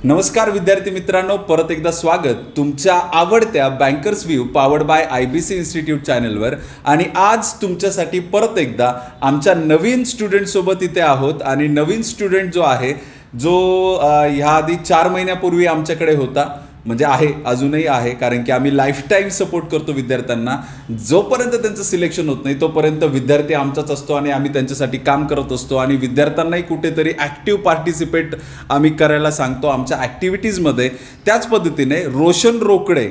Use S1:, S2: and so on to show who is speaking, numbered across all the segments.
S1: नमस्कार विद्यार्थी मित्रांनो, परत एकदा स्वागत तुमच्या आवडत्या bankers view powered by IBC institute चॅनलवर. आणि आज तुमच्यासाठी परत एकदा आमच्या नवीन स्टुडंटसोबत इथे आहोत. आणि नवीन स्टुडंट जो आहे जो ह्या आधी 4 महिन्यापूर्वी आमच्याकडे होता, म्हणजे आहे, अजूनही आहे, कारण की आम्ही लाईफटाईम सपोर्ट करतो विद्यार्थ्यांना. जोपर्यंत त्यांचं सिलेक्शन होत नाही तोपर्यंत विद्यार्थी आमचाच असतो आणि आम्ही त्यांच्यासाठी काम करत असतो. आणि विद्यार्थ्यांनाही कुठेतरी ॲक्टिव्ह पार्टिसिपेट आम्ही करायला सांगतो आमच्या ॲक्टिव्हिटीजमध्ये. त्याच पद्धतीने रोशन रोकडे,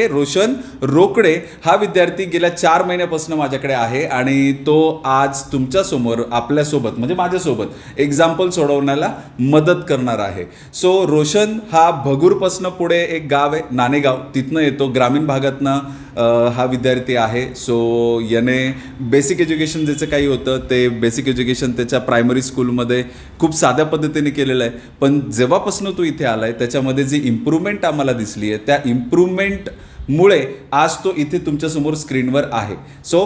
S1: रोशन रोकडे हा विद्यार्थी गेल्या 4 महिन्यापासून माझ्याकडे आहे आणि तो आज तुमच्यासमोर आपल्यासोबत म्हणजे माझ्यासोबत एक्झाम्पल सोडवण्याला मदत करणार आहे. सो रोशन हा भगूरपासून पुढे एक गाव आहे नाणेगाव, तिथनं येतो, ग्रामीण भागातनं हा विद्यार्थी आहे. सो याने बेसिक एज्युकेशन ज्याचं काही होतं ते बेसिक एज्युकेशन त्याच्या प्रायमरी स्कूलमध्ये खूप साध्या पद्धतीने केलेलं आहे. पण जेव्हापासून तो इथे आला आहे त्याच्यामध्ये जी इम्प्रूव्हमेंट आम्हाला दिसली आहे त्या इम्प्रूव्हमेंटमुळे आज तो इथे तुमच्यासमोर स्क्रीनवर आहे. सो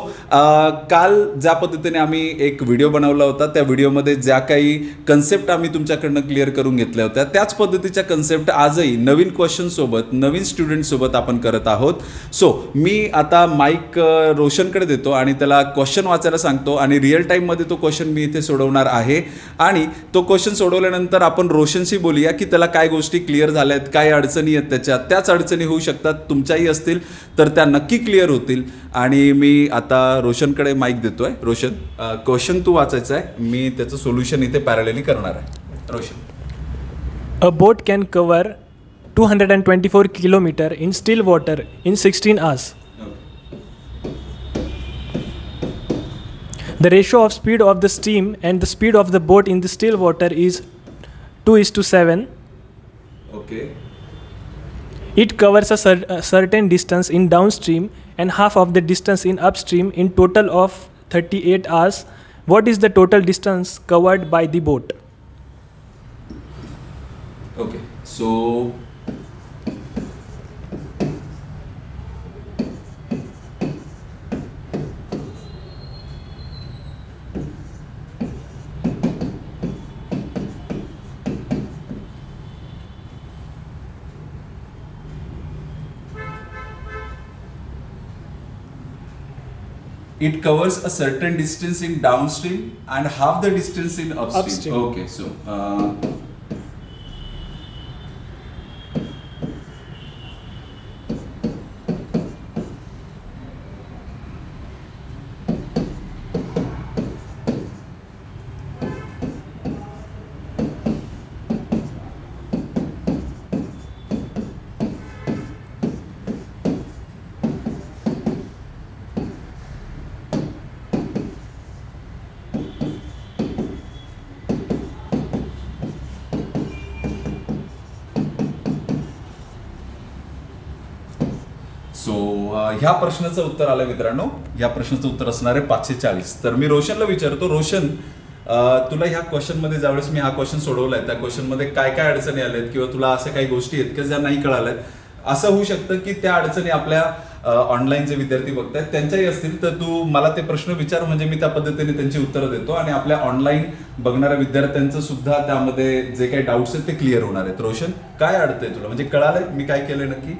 S1: काल ज्या पद्धतीने आम्ही एक व्हिडिओ बनवला होता त्या व्हिडिओमध्ये ज्या काही कन्सेप्ट आम्ही तुमच्याकडनं क्लिअर करून घेतल्या होत्या त्याच पद्धतीच्या कन्सेप्ट आजही नवीन क्वेश्चनसोबत नवीन स्टुडंटसोबत आपण करत आहोत. सो मी आता माईक रोशनकडे देतो आणि त्याला क्वेश्चन वाचायला सांगतो आणि रिअल टाईममध्ये तो क्वेश्चन मी इथे सोडवणार आहे. आणि तो क्वेश्चन सोडवल्यानंतर आपण रोशनशी बोलूया की त्याला काय गोष्टी क्लिअर झाल्या आहेत, काय अडचणी आहेत त्याच अडचणी होऊ शकतात, तुमच्याही असतील तर त्या नक्की क्लिअर होतील. आणि मी आता रोशनकडे माईक देतोय. रोशन, क्वेश्चन तू वाचायचा आहे, मी त्याचं सोल्युशन इथे पॅरलली करणार आहे. Roshan.
S2: A boat can cover 224 km in still water in 16 hours. The ratio of speed of the steam and the speed of the boat in the still water is 2:7.
S1: Okay.
S2: It covers a certain distance in downstream and half of the distance in upstream in total of 38 hours. What is the total distance covered by the boat?
S1: Okay, so it covers a certain distance in downstream and half the distance in upstream. Okay, so ह्या प्रश्नाचं उत्तर आलं मित्रांनो. ह्या प्रश्नाचं उत्तर असणार आहे 540. तर मी रोशनला विचारतो, रोशन तुला ह्या क्वेश्चनमध्ये ज्यावेळेस मी हा क्वेश्चन सोडवलाय त्या क्वेश्चनमध्ये काय काय अडचणी आल्यात किंवा तुला अशा काही गोष्टी आहेत की ज्या नाही कळाल्यात. असं होऊ शकतं की त्या अडचणी आपल्या ऑनलाईन जे विद्यार्थी बघतायत त्यांच्याही असतील, तर तू मला ते प्रश्न विचार, म्हणजे मी त्या पद्धतीने त्यांची उत्तरं देतो आणि आपल्या ऑनलाईन बघणाऱ्या विद्यार्थ्यांचं सुद्धा त्यामध्ये जे काही डाऊट्स आहेत ते क्लिअर होणार आहेत. रोशन, काय अडतंय तुला, म्हणजे कळालंय मी काय केलंय नक्की?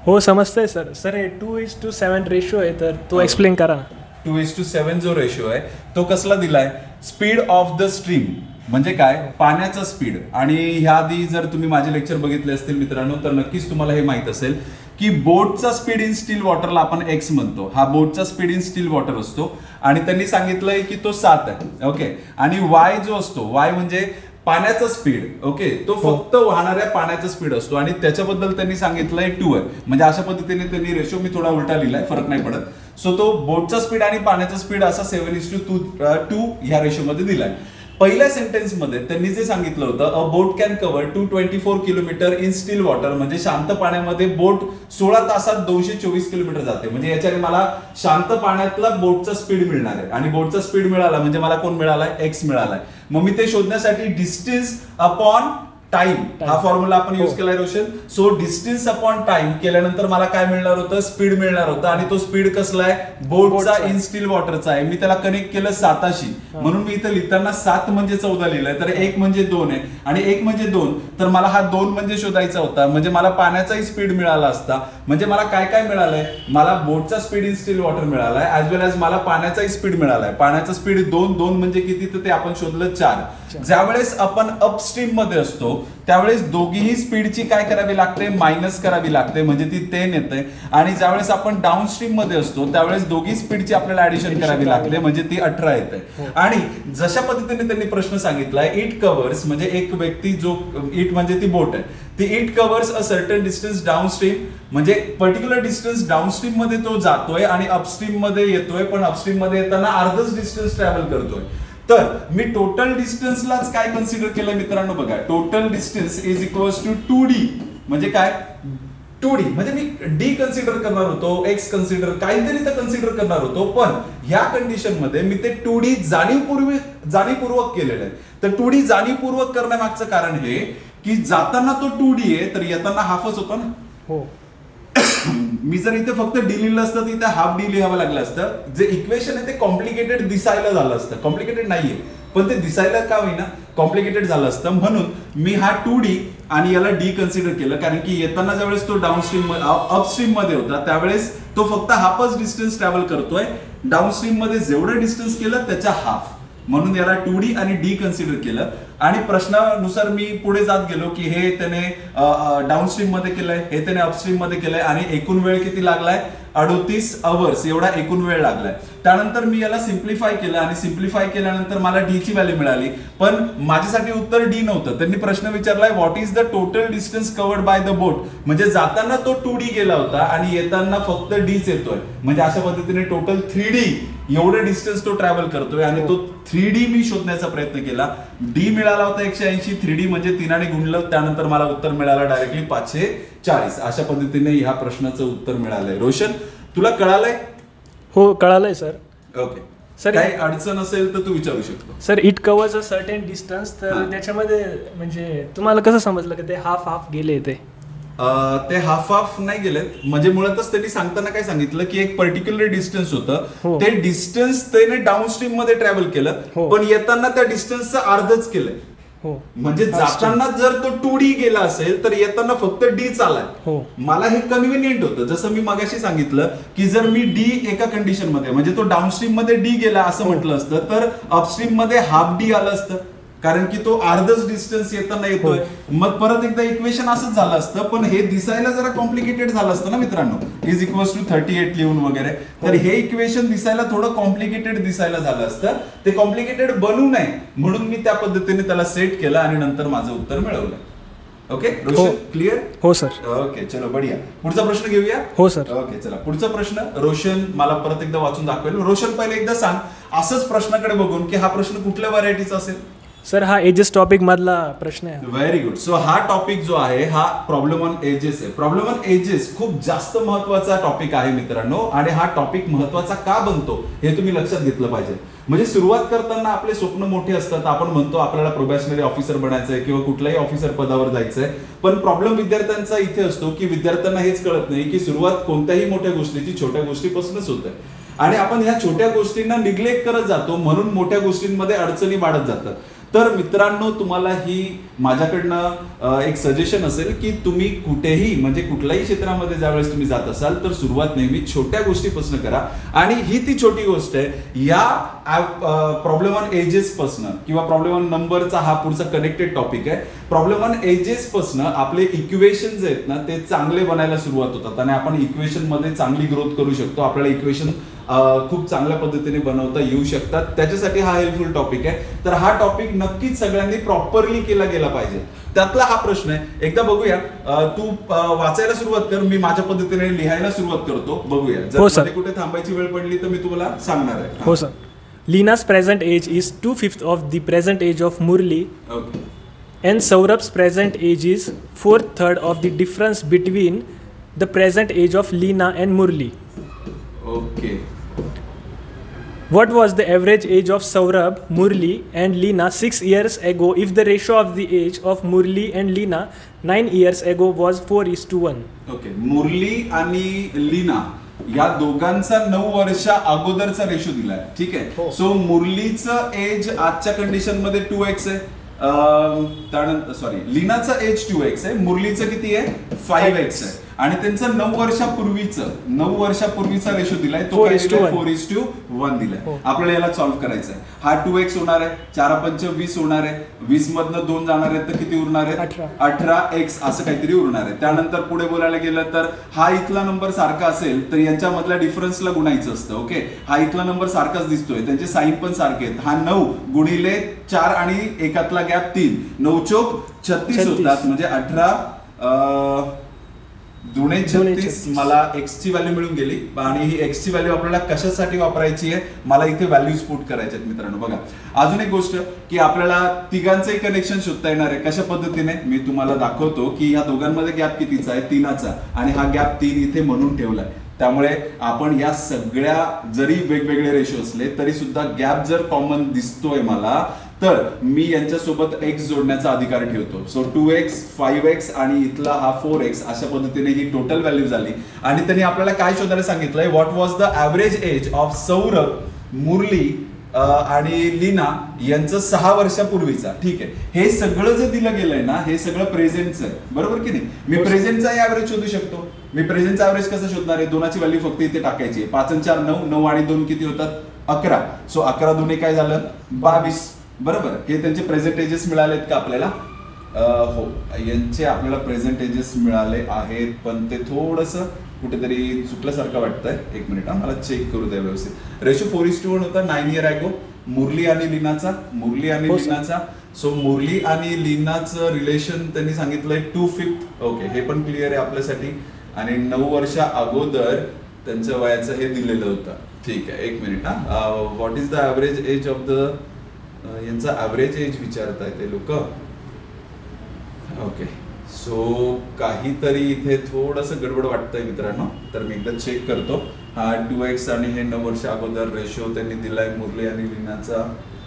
S2: हो, समजतंय सर. सर हे 2:7 रेशो आहे, तर तो एक्सप्लेन करा ना.
S1: 2:7 जो रेशो आहे तो कसला दिलाय? स्पीड ऑफ द स्ट्रीम म्हणजे काय? पाण्याचा स्पीड. आणि ह्या आधी जर तुम्ही माझे लेक्चर बघितले असतील मित्रांनो तर नक्कीच तुम्हाला हे माहित असेल की बोटचा स्पीड इन स्टील वॉटरला आपण एक्स म्हणतो. हा बोटचा स्पीड इन स्टील वॉटर असतो आणि त्यांनी सांगितलंय की तो 7 आहे. ओके. आणि वाय जो असतो, वाय म्हणजे पाण्याचा स्पीड, ओके, तो फक्त वाहणाऱ्या पाण्याचा स्पीड असतो आणि त्याच्याबद्दल त्यांनी सांगितलंय 2 आहे. म्हणजे अशा पद्धतीने त्यांनी रेशो, मी थोडा उलटा लिहिलाय, फरक नाही पडत. सो तो बोटचा स्पीड आणि पाण्याचा स्पीड असा 7:2 ह्या रेशोमध्ये दिलाय. पहिल्या सेंटेन्समध्ये त्यांनी जे सांगितलं होतं, अ बोट can cover 224 kilometre in steel water, म्हणजे शांत पाण्यामध्ये बोट 16 तासात 224 किलोमीटर जाते. म्हणजे याच्याने मला शांत पाण्यातला बोटचा स्पीड मिळणार आहे आणि बोटचा स्पीड मिळाला म्हणजे मला कोण मिळालाय? एक्स मिळालाय. मग मी ते शोधण्यासाठी डिस्टन्स अपॉन टाइम हा फॉर्म्युला आपण युज केलाय Roshan. So distance upon time केल्यानंतर मला काय मिळणार होतं, स्पीड मिळणार होतं. आणि तो स्पीड कसला आहे, बोटचा इन स्टील वॉटरचा आहे. मी त्याला कनेक्ट केलं 7शी, म्हणून मी इथं लिहिताना 7 म्हणजे 14 लिहिलंय. तर 1 म्हणजे 2 आहे आणि 1 म्हणजे 2. तर मला हा 2 म्हणजे शोधायचा होता. म्हणजे मला पाण्याचाही स्पीड मिळाला असता. म्हणजे मला काय काय मिळालंय, मला बोटचा स्पीड इन स्टील वॉटर मिळालाय, ऍज वेल एज मला पाण्याचाही स्पीड मिळालाय. पाण्याचा स्पीड 2 म्हणजे किती, तर ते आपण शोधलं 4. ज्यावेळेस आपण अपस्ट्रीम मध्ये असतो त्यावेळेस दोघीही स्पीडची काय करावी लागते, मायनस करावी लागते, म्हणजे ती 10 येते. आणि ज्यावेळेस आपण डाऊनस्ट्रीम मध्ये असतो त्यावेळेस दोघी स्पीडची आपल्याला ऍडिशन करावी लागते, म्हणजे ती 18 येते. आणि जशा पद्धतीने त्यांनी प्रश्न सांगितलाय, इट कव्हर्स म्हणजे एक व्यक्ती जो, इट म्हणजे ती बोट आहे, ती it covers a certain distance downstream, म्हणजे पर्टिक्युलर डिस्टन्स डाऊनस्ट्रीम मध्ये तो जातोय आणि अपस्ट्रीम मध्ये येतोय, पण अपस्ट्रीम मध्ये येताना अर्धच डिस्टन्स ट्रॅव्हल करतोय. तर मी टोटल डिस्टन्सलाच काय कन्सिडर केलं मित्रांनो, बघा, total distance is equals to 2d. म्हणजे काय, 2d म्हणजे मी d कन्सिडर करणार होतो, x कन्सिडर काहीतरी तर कन्सिडर करणार होतो, पण ह्या कंडिशन मध्ये मी ते 2d जाणीवपूर्वक केलेलं आहे. तर 2d जाणीवपूर्वक करण्यामागचं कारण हे की जाताना तो 2d आहे, तर येताना हाफच होता ना. हो. मी जर इथे फक्त डी लिहिलं असतं तर इथे हाफ डी लिहावं लागलं असतं. जे इक्वेशन आहे ते कॉम्प्लिकेटेड दिसायला झालं असतं. कॉम्प्लिकेटेड नाहीये, पण ते दिसायला का होईना कॉम्प्लिकेटेड झालं असतं. म्हणून मी हा 2d आणि याला डी कन्सिडर केलं, कारण की येताना ज्यावेळेस तो डाऊनस्ट्रीम अपस्ट्रीम मध्ये होता त्यावेळेस तो फक्त हाफच डिस्टन्स ट्रॅव्हल करतोय. डाऊनस्ट्रीम मध्ये जेवढं डिस्टन्स केलं त्याच्या हाफ, म्हणून याला 2d आणि डी कन्सिडर केलं. आणि प्रश्नानुसार मी पुढे जात गेलो की हे त्याने डाऊनस्ट्रीम मध्ये केलंय, हे त्याने अपस्ट्रीम मध्ये केलंय, आणि एकूण वेळ किती लागलाय, 38 आवर्स एवढा एकूण वेळ लागलाय. त्यानंतर मी याला सिम्प्लिफाय केलं आणि सिम्प्लिफाय केल्यानंतर मला डी ची व्हॅल्यू मिळाली, पण माझ्यासाठी उत्तर डी नव्हतं. त्यांनी प्रश्न विचारलाय what is the total distance covered by the boat, म्हणजे जाताना तो 2d गेला होता आणि येताना फक्त डीच येतोय. म्हणजे अशा पद्धतीने टोटल 3d एवढं डिस्टन्स तो ट्रॅव्हल करतोय आणि तो 3d मी शोधण्याचा प्रयत्न केला. डी मिळाला होता 180, 3d म्हणजे 3 ने गुणलं, त्यानंतर मला उत्तर मिळालं डायरेक्टली 540. अशा पद्धतीने ह्या प्रश्नाचं उत्तर मिळालंय. रोशन, तुला कळालंय?
S2: हो, कळालंय सर.
S1: ओके सर, काही अडचण असेल तर तू विचारू शकतो.
S2: Sir, it covers a certain distance, तर त्याच्यामध्ये म्हणजे तुम्हाला कसं समजलं की ते हाफ हाफ गेले?
S1: ते हाफ हाफ नाही गेलेत, म्हणजे मुळातच त्यांनी सांगताना काय सांगितलं की एक पर्टिक्युलर डिस्टन्स होतं, ते डिस्टन्स त्याने डाऊनस्ट्रीम मध्ये ट्रॅव्हल केलं, पण येताना त्या डिस्टन्सचं अर्धच केलंय. म्हणजे जाताना जर तो 2d गेला असेल तर येताना फक्त डी चालाय. मला हे कन्व्हिनियंट होतं, जसं मी मगाशी सांगितलं की जर मी डी एका कंडिशन मध्ये म्हणजे तो डाऊनस्ट्रीम मध्ये डी गेला असं म्हटलं असतं तर अपस्ट्रीम मध्ये हाफ डी आलं असतं, कारण की तो अर्धच डिस्टन्स येताना येतोय. मग परत एकदा इक्वेशन असंच झालं असतं, पण हे दिसायला जरा कॉम्प्लिकेटेड झालं असतं ना मित्रांनो, इज इक्वल्स टू 38 लिहून वगैरे. तर हे इक्वेशन दिसायला थोडं कॉम्प्लिकेटेड दिसायला झालं असतं. ते कॉम्प्लिकेटेड बनू नये म्हणून मी त्या पद्धतीने त्याला सेट केलं आणि नंतर माझं उत्तर मिळवलं. Okay Roshan, clear?
S2: हो सर.
S1: ओके, चलो बढिया. पुढचा प्रश्न घेऊया.
S2: हो सर.
S1: ओके, चला पुढचा प्रश्न रोशन मला परत एकदा वाचून दाखवेल. रोशन, पहिले एकदा सांग असंच प्रश्नाकडे बघून की हा प्रश्न कुठल्या व्हरायटीचा असेल?
S2: सर, हा एजेस टॉपिक मधला प्रश्न आहे.
S1: Very good. सो हा टॉपिक जो आहे हा प्रॉब्लेम ऑन एजेस आहे. प्रॉब्लेम ऑन एजेस खूप जास्त महत्वाचा टॉपिक आहे मित्रांनो, आणि हा टॉपिक महत्वाचा का बनतो हे तुम्ही लक्षात घेतलं पाहिजे. म्हणजे सुरुवात करताना आपले स्वप्न मोठे असतात, आपण म्हणतो आपल्याला प्रोबॅशनरी ऑफिसर बनायचंय किंवा कुठल्याही ऑफिसर पदावर जायचंय, पण प्रॉब्लेम विद्यार्थ्यांचा इथे असतो की विद्यार्थ्यांना हेच कळत नाही की सुरुवात कोणत्याही मोठ्या गोष्टीची छोट्या गोष्टीपासूनच होते, आणि आपण ह्या छोट्या गोष्टींना निग्लेक्ट करत जातो, म्हणून मोठ्या गोष्टींमध्ये अडचणी वाढत जातात. तर मित्रांनो, तुम्हाला ही माझ्याकडनं एक सजेशन असेल की तुम्ही कुठेही म्हणजे कुठल्याही क्षेत्रामध्ये ज्यावेळेस तुम्ही जात असाल तर सुरुवात नेहमी छोट्या गोष्टीपासून करा. आणि ही ती छोटी गोष्ट आहे. या प्रॉब्लेम ऑन एजेस पासून किंवा प्रॉब्लेम ऑन नंबरचा हा पुढचा कनेक्टेड टॉपिक आहे. प्रॉब्लेम ऑन एजेस पासून आपले इक्वेशन जे आहेत ना ते चांगले बनायला सुरुवात होतात आणि आपण इक्वेशन मध्ये चांगली ग्रोथ करू शकतो. आपल्याला इक्वेशन खूप चांगल्या पद्धतीने बनवता येऊ शकतात. त्याच्यासाठी हा हेल्पफुल टॉपिक आहे. तर हा टॉपिक नक्कीच सगळ्यांनी प्रॉपरली केला गेला पाहिजे. त्यातला हा प्रश्न आहे. एकदा बघूया, तू वाचायला सुरुवात कर, मी माझ्या पद्धतीने लिहायला सुरुवात करतो. बघूया, जर कुठे थांबायची वेळ पडली तर मी तुम्हाला सांगणार आहे.
S2: हो sir. लीना's present age is 2/5 of the present age of Murli.
S1: Okay.
S2: And Saurabh's present age is 4/3 of the difference between the present age of Leena and Murli.
S1: Okay.
S2: What was the average age of Saurabh, Murli, and Leena 6 years ago if the ratio of the age of Murli and Leena 9 years ago was 4:1?
S1: Okay, Murali आणि लीना या दोघांचा 9 वर्षा अगोदरचा ratio दिलाय. ठीक आहे. So मुरलीचं age आजच्या condition मध्ये 2x आहे. त्यानंतर सॉरी, लीनाचं एज 2x आहे, मुरलीचं किती आहे 5x आहे. आणि त्यांचं 9 वर्षापूर्वीचा रेशो दिलाय तो 4:1 दिलाय. आपल्याला याला सॉल्व्ह करायचं आहे. हा 2x होणार आहे, 4×5 20 होणार आहे, 20 मधनं 2 जाणार आहेत तर किती उरणार आहे 18x असं काहीतरी उरणार आहे. त्यानंतर पुढे बोलायला गेलं तर हा इथला नंबर सारखा असेल तर यांच्यामधल्या डिफरन्सला गुणायचं असतं. ओके, हा इथला नंबर सारखाच दिसतोय, त्यांचे साईन पण सारखे आहेत. हा 9 गुणिले 4 आणि एकातला गॅप 3, 9 चोक 36 होतात, म्हणजे 18 दुणे 36. मला x ची व्हॅल्यू मिळून गेली. आणि ही x ची व्हॅल्यू आपल्याला कशासाठी वापरायची आहे, मला इथे व्हॅल्यूज पुट करायचे आहेत मित्रांनो. बघा, अजून एक गोष्ट की आपल्याला तिघांचंही कनेक्शन शोधता येणार आहे. कशा पद्धतीने मी तुम्हाला दाखवतो की या दोघांमध्ये गॅप कितीचा आहे 3चा, आणि हा गॅप 3 इथे म्हणून ठेवलाय. त्यामुळे आपण या सगळ्या जरी वेगवेगळे रेशो असले तरी सुद्धा गॅप जर कॉमन दिसतोय मला तर मी यांच्यासोबत x जोडण्याचा अधिकार ठेवतो. सो 2x 5x आणि इथला हा 4x अशा पद्धतीने ही टोटल व्हॅल्यू झाली. आणि त्यांनी आपल्याला काय शोधायला सांगितलंय, what was the average age of Saurabh, Murali आणि लीना यांचं 6 वर्षापूर्वीचा. ठीक आहे, हे सगळं जे दिलं गेलंय ना हे सगळं प्रेझेंटचं आहे, बरोबर की नाही. मी प्रेझेंटचाही ऍव्हरेज शोधू शकतो. मी प्रेझेंटचा ऍव्हरेज कसं शोधणार आहे, 2ची व्हॅल्यू फक्त इथे टाकायची आहे. 5 आणि 4 9, 9 आणि 2 किती होतात 11. सो 11 दुने काय झालं 22, बरोबर. हे त्यांचे प्रेझेंटेजेस मिळालेत का आपल्याला, हो यांचे आपल्याला प्रेझेंटेजेस मिळाले आहेत, पण ते थोडंसं कुठेतरी चुकल्यासारखं वाटतंय. एक मिनिट मला चेक करू द्या व्यवस्थित. रेशो 4:1 होता 9 इयर अगो. मुरली आणि लीनाचा सो मुरली आणि लीनाचं रिलेशन त्यांनी सांगितलंय 2/5. ओके, हे पण क्लिअर आहे आपल्यासाठी. आणि 9 वर्षा अगोदर त्यांच्या वयाचं हे दिलेलं होतं. ठीक आहे, एक minute. What is the average age of the, यांचा ऍव्हरेज एज विचारताय ते लोक. ओके, सो काहीतरी इथे थोडंसं गडबड वाटतंय मित्रांनो, तर मी एकदा चेक करतो. हा 2x आणि हे 9 वर्ष अगोदर रेशो त्यांनी दिलाय मुरली आणि लीनाचा.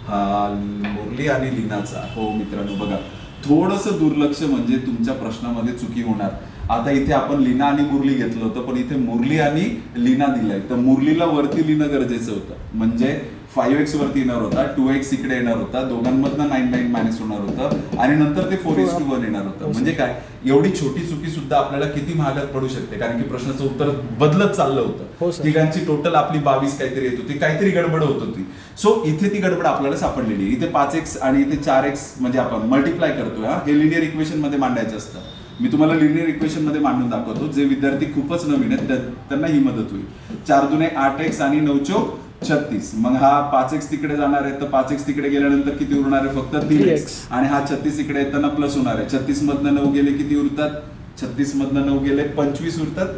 S1: हा मुरली आणि लीनाचा, हो मित्रांनो बघा, थोडंसं दुर्लक्ष म्हणजे तुमच्या प्रश्नामध्ये चुकी होणार. आता इथे आपण लीना आणि मुरली घेतलं होतं, पण इथे मुरली आणि लीना दिलाय, तर मुरलीला वरती लिहिणं गरजेचं होतं. म्हणजे 5x वरती येणार होता, 2x इकडे येणार होता, दोघांमधनं 9 मायनस होणार होतं, आणि नंतर ते 4:1 येणार होतं. म्हणजे काय, एवढी छोटी चुकी सुद्धा आपल्याला किती महागात पडू शकते, कारण की प्रश्नाचं उत्तर बदलत चाललं होतं. तिघांची टोटल आपली 22 काहीतरी येत होती, काहीतरी गडबड होत होती. सो इथे ती गडबड आपल्याला सापडलेली. इथे 5x आणि इथे 4x म्हणजे आपण मल्टिप्लाय करतोय. हे लिनियर इक्वेशन मध्ये मांडायचं असतं. मी तुम्हाला लिनियर इक्वेशन मध्ये मांडून दाखवतो. जे विद्यार्थी खूपच नवीन आहेत त्यांना ही मदत होईल. 4 दुने 8x आणि 9 चोक 36. मग हा 5x तिकडे जाणार आहे, तर 5x तिकडे गेल्यानंतर किती उरणार आहे फक्त 3x. आणि हा 36 इकडे येताना प्लस होणार आहे. 36 मधनं 9 गेले किती उरतात, 36 मधनं 9 गेले 25 उरतात,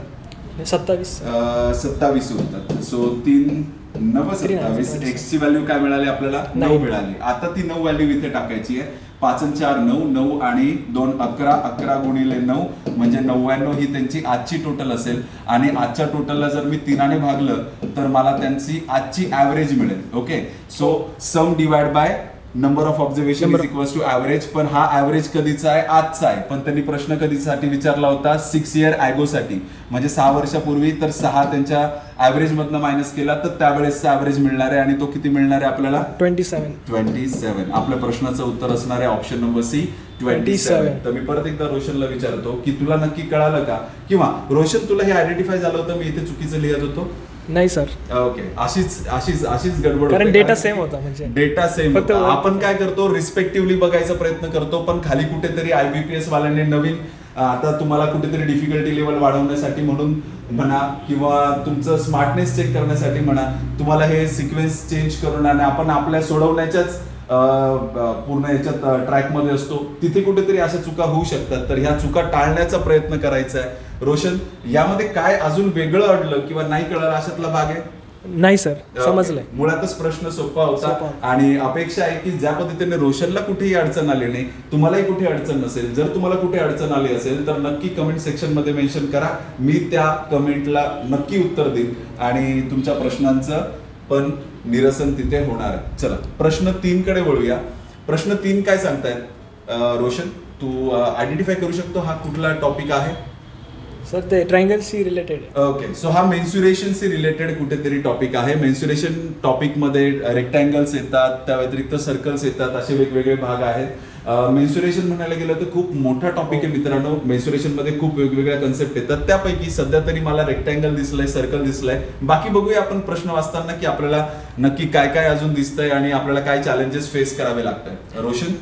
S1: 27 उरतात. सो 3 9 27. x ची व्हॅल्यू काय मिळाली आपल्याला 9 मिळाली. आता ती 9 व्हॅल्यू इथे टाकायची आहे. 5 आणि 4 9, 9 आणि 2 11, 11 गुणिले 9 म्हणजे 99 ही त्यांची आजची टोटल असेल. आणि आजच्या टोटलला जर मी 3ने भागलं तर मला त्यांची आजची ऍव्हरेज मिळेल. Okay, so sum divide by number of observation is equals to average. पण हा ऍव्हरेज कधीचा आहे, आजचा आहे. पण त्यांनी प्रश्न कधीसाठी विचारला होता, 6 इयर अगो साठी, म्हणजे 6 वर्षापूर्वी. तर 6 त्यांच्या ऍव्हरेज मधनं मायनस केला तर त्यावेळेसचा ऍव्हरेज मिळणार आहे. आणि तो किती मिळणार आहे आपल्याला 27. आपल्या प्रश्नाचं उत्तर असणार आहे ऑप्शन नंबर सी 27. तर मी परत एकदा रोशनला विचारतो की तुला नक्की कळालं का, किंवा रोशन तुला हे आयडेंटिफाय झालं होतं मी इथे चुकीचं लिहित होतो.
S2: नाही सर.
S1: ओके, अशीच गडबड,
S2: कारण डेटा सेम होता. म्हणजे
S1: डेटा सेम होता. आपण काय करतो, रिस्पेक्टिव्हली बघायचा प्रयत्न करतो, पण खाली कुठेतरी IBPS वाल्याने नवीन आता तुम्हाला कुठेतरी डिफिकल्टी लेवल वाढवण्यासाठी म्हणून म्हणा, किंवा तुमचं स्मार्टनेस चेक करण्यासाठी म्हणा, तुम्हाला हे सिक्वेन्स चेंज करून, आणि आपण आपल्या सोडवण्याच्याच पूर्ण याच्यात ट्रॅकमध्ये असतो, तिथे कुठेतरी अशा चुका होऊ शकतात. तर ह्या चुका टाळण्याचा प्रयत्न करायचा आहे. रोशन, यामध्ये काय अजून वेगळं अडलं किंवा नाही कळलं अशातला भाग आहे?
S2: नाही सर, समजलंय.
S1: मुळातच प्रश्न सोपा होता. आणि अपेक्षा आहे की ज्या पद्धतीने रोशनला कुठेही अडचण आली नाही, तुम्हालाही कुठे अडचण नसेल. जर तुम्हाला कुठे अडचण आली असेल तर नक्की कमेंट सेक्शन मध्ये मेन्शन करा. मी त्या कमेंटला नक्की उत्तर देईन आणि तुमच्या प्रश्नांचं पण निरसन तिथे होणार आहे. चला प्रश्न 3 कडे वळूया. प्रश्न 3 काय सांगतायत रोशन, तू आयडेंटिफाय करू शकतो हा कुठला टॉपिक आहे?
S2: सर ते ट्रायंगलशी रिलेटेड.
S1: ओके, सो हा मेन्सुरेशनशी रिलेटेड कुठेतरी टॉपिक आहे. मेन्सुरेशन टॉपिकमध्ये रेक्टँगल्स येतात, त्या व्यतिरिक्त सर्कल्स येतात, असे वेगवेगळे भाग आहेत. मेन्सुरेशन म्हणायला गेलं तर खूप मोठा टॉपिक आहे मित्रांनो. मेन्सुरेशनमध्ये खूप वेगवेगळ्या कन्सेप्ट येतात, त्यापैकी सध्या तरी मला रेक्टँगल दिसलंय, सर्कल दिसलंय. बाकी बघूया आपण प्रश्न वाचताना की आपल्याला नक्की काय काय अजून दिसतंय आणि आपल्याला काय चॅलेंजेस फेस करावे लागतात. रोशन?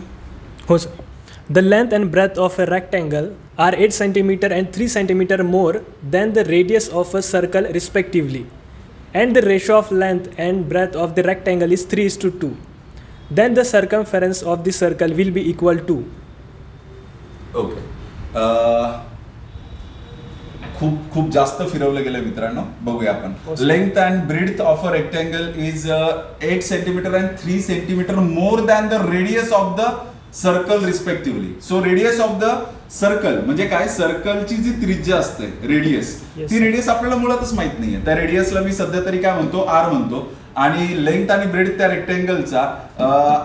S2: हो sir. The length and breadth of a rectangle are 8 cm and 3 cm more than the radius of a circle respectively, and the ratio of length and breadth of the rectangle is 3:2. Then the circumference of the circle will be equal to.
S1: Okay, खूप जास्त फिरवलं गेलं मित्रांनो. बघूया आपण. Length and breadth of a rectangle is 8 cm and 3 cm more than the radius of the circle respectively. So radius of the circle म्हणजे काय? सर्कलची जी त्रिज्या असते, रेडियस, ती रेडियस आपल्याला मुळातच माहित नाहीये. त्या रेडियसला मी सध्या तरी काय म्हणतो? आर म्हणतो. आणि लेंथ आणि ब्रेड्थ त्या रेक्टँगलचा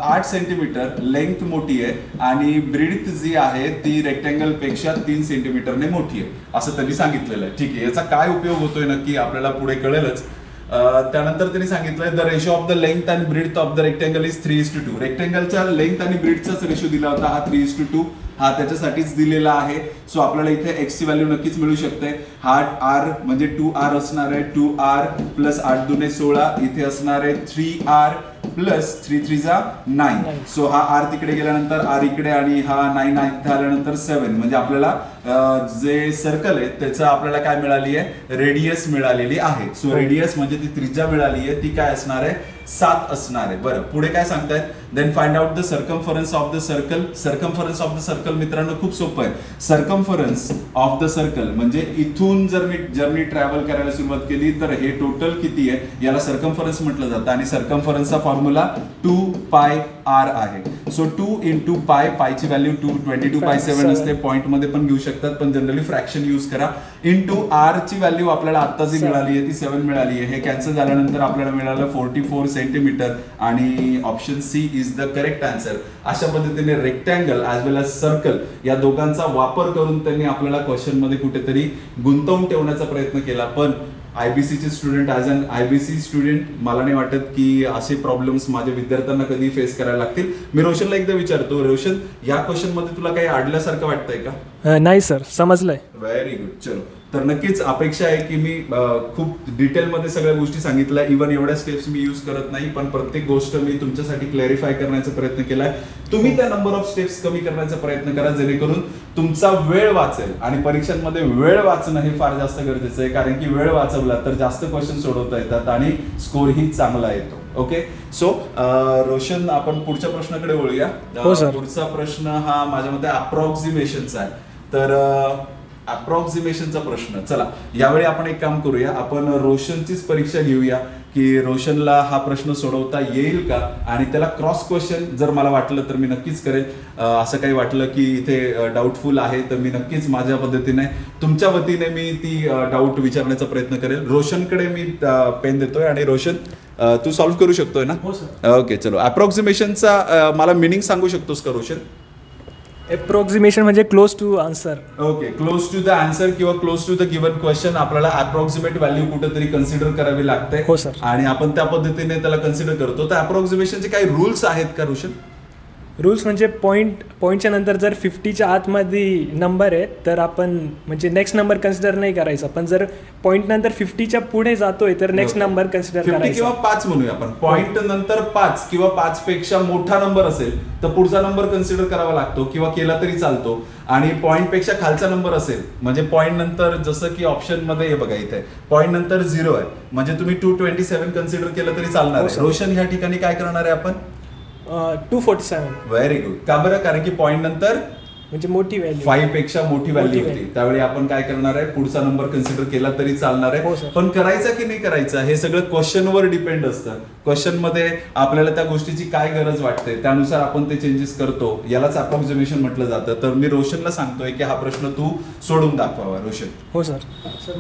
S1: 8 सेंटीमीटर लेंथ मोठी आहे आणि ब्रेड्थ जी आहे ती रेक्टँगल पेक्षा 3 सेंटीमीटरने मोठी आहे असं त्यांनी सांगितलेलं आहे. ठीक आहे, याचा काय उपयोग होतोय नक्की आपल्याला पुढे कळेलच. त्यानंतर त्यांनी सांगितलंय the ratio of the length and breadth of the rectangle is 3:2. रेक्टँगलच्या लेंथ आणि ब्रेड्थचाच रेशो दिला होता हा 3:2, हा त्याच्यासाठीच दिलेला आहे. सो आपल्याला इथे एक्स ची व्हॅल्यू नक्कीच मिळू शकते. हा आर म्हणजे 2r असणार आहे. 2r प्लस 8 दुने 16, इथे असणार आहे 3r प्लस 3 3 9. सो हा आर तिकडे गेल्यानंतर आर इकडे आणि हा 9 इथे आल्यानंतर 7. म्हणजे आपल्याला जे सर्कल आहे त्याचं आपल्याला काय मिळाली आहे? रेडियस मिळालेली आहे. सो रेडियस म्हणजे ती त्रिज्या मिळाली आहे, ती काय असणार आहे? 7 असणार आहे. बरं, पुढे काय सांगतायत? Then find out the circumference of the circle. Circumference of the circle मित्रांनो खूप सोपं आहे. सर्कम्फरन्स ऑफ द सर्कल म्हणजे इथून जर मी जर्नी ट्रॅव्हल करायला सुरुवात केली तर हे टोटल किती आहे याला सर्कम्फरन्स म्हटलं जातं. आणि सर्कम्फरन्सचा फॉर्म्युला 2πr आहे. सो 2 into पाय, पायची व्हॅल्यू 22/7 असते. पॉइंट मध्ये पण घेऊ शकतात पण जनरली फ्रॅक्शन यूज करा. इंटू आर ची व्हॅल्यू आपल्याला आता जी मिळाली आहे ती 7 मिळाली आहे. हे कॅन्सल झाल्यानंतर आपल्याला मिळालं 44 सेंटीमीटर आणि option C is the correct answer. अशा पद्धतीने rectangle as well as circle या दोघांचा वापर करून त्यांनी आपल्याला क्वेश्चन मध्ये कुठेतरी गुंतवून ठेवण्याचा प्रयत्न केला. पण आयबीसीचे student, as an IBC student मला नाही वाटत की असे प्रॉब्लेम्स माझ्या विद्यार्थ्यांना कधी फेस करायला लागतील. मी रोशनला एकदा विचारतो, रोशन या क्वेश्चन मध्ये तुला काही अडल्यासारखं वाटतंय का?
S2: नाही सर, समजलंय.
S1: Very good. चलो, तर नक्कीच अपेक्षा आहे की मी खूप डिटेलमध्ये सगळ्या गोष्टी सांगितल्या. इव्हन एवढ्या स्टेप्स मी यूज करत नाही पण प्रत्येक गोष्ट मी तुमच्यासाठी क्लॅरिफाय करण्याचा प्रयत्न केलाय. तुम्ही त्या नंबर ऑफ स्टेप्स कमी करण्याचा प्रयत्न करा जेणेकरून तुमचा वेळ वाचेल. आणि परीक्षांमध्ये वेळ वाचणं हे फार जास्त गरजेचं आहे कारण की वेळ वाचवला तर जास्त क्वेश्चन सोडवता येतात आणि स्कोरही चांगला येतो. ओके, सो रोशन आपण पुढच्या प्रश्नाकडे वळूया. पुढचा प्रश्न हा माझ्या मते अप्रॉक्सिमेशनचा आहे. तर अप्रॉक्सिमेशनचा प्रश्न, चला यावेळी आपण एक काम करूया, आपण रोशनचीच परीक्षा घेऊया की रोशनला हा प्रश्न सोडवता येईल का. आणि त्याला क्रॉस क्वेश्चन जर मला वाटलं तर मी नक्कीच करेल. असं काही वाटलं की इथे डाऊटफुल आहे तर मी नक्कीच माझ्या पद्धतीने तुमच्या वतीने मी ती डाऊट विचारण्याचा प्रयत्न करेल. रोशनकडे मी पेन देतोय आणि रोशन तू सॉल्व्ह करू शकतोय ना?
S2: हो सर.
S1: ओके, चलो. अप्रॉक्सिमेशनचा मला मिनिंग सांगू शकतोस का रोशन?
S2: अप्रॉक्सिमेशन म्हणजे close to answer.
S1: Okay, close to the answer किंवा close to the given question. आपल्याला अप्रॉक्सिमेट व्हॅल्यू कुठेतरी कन्सिडर करावी लागते.
S2: हो सर.
S1: आणि आपण त्या पद्धतीने त्याला कन्सिडर करतो. तर अप्रॉक्सिमेशनचे काही रूल्स आहेत का रोशन?
S2: रूल्स म्हणजे पॉईंटच्या नंतर जर 50च्या आतमध्ये नंबर आहे तर आपण म्हणजे नेक्स्ट नंबर कन्सिडर नाही करायचा. पण जर पॉईंट नंतर 50च्या पुढे जातोय तर नेक्स्ट नंबर कन्सिडर करायचा.
S1: 50 किंवा 5 म्हणूया आपण. पॉईंट नंतर 5 किंवा 5 पेक्षा मोठा नंबर असेल तर पुढचा नंबर कन्सिडर करावा लागतो किंवा केला तरी चालतो. आणि पॉईंट पेक्षा खालचा नंबर असेल म्हणजे पॉईंट नंतर जसं की ऑप्शन मध्ये हे बघा इथे पॉईंट नंतर 0 आहे म्हणजे तुम्ही 227 कन्सिडर केलं तरी चालणार आहे. रोशन ह्या ठिकाणी काय करणार आहे आपण?
S2: 247.
S1: Very good. का बरं? कारण की पॉईंट नंतर
S2: म्हणजे मोठी व्हॅल्यू
S1: 5 पेक्षा मोठी व्हॅल्यू होती. त्यावेळी आपण काय करणार आहे? पुढचा नंबर कन्सिडर केला तरी चालणार आहे. पण करायचा की नाही करायचा हे सगळं क्वेश्चनवर डिपेंड असतं. क्वेश्चन मध्ये आपल्याला त्या गोष्टीची काय गरज वाटते त्यानुसार आपण ते चेंजेस करतो. यालाच अप्रॉक्सिमेशन म्हटलं जातं. तर मी रोशनला सांगतोय की हा प्रश्न तू सोडून दाखवावा. रोशन?
S2: हो सर. सर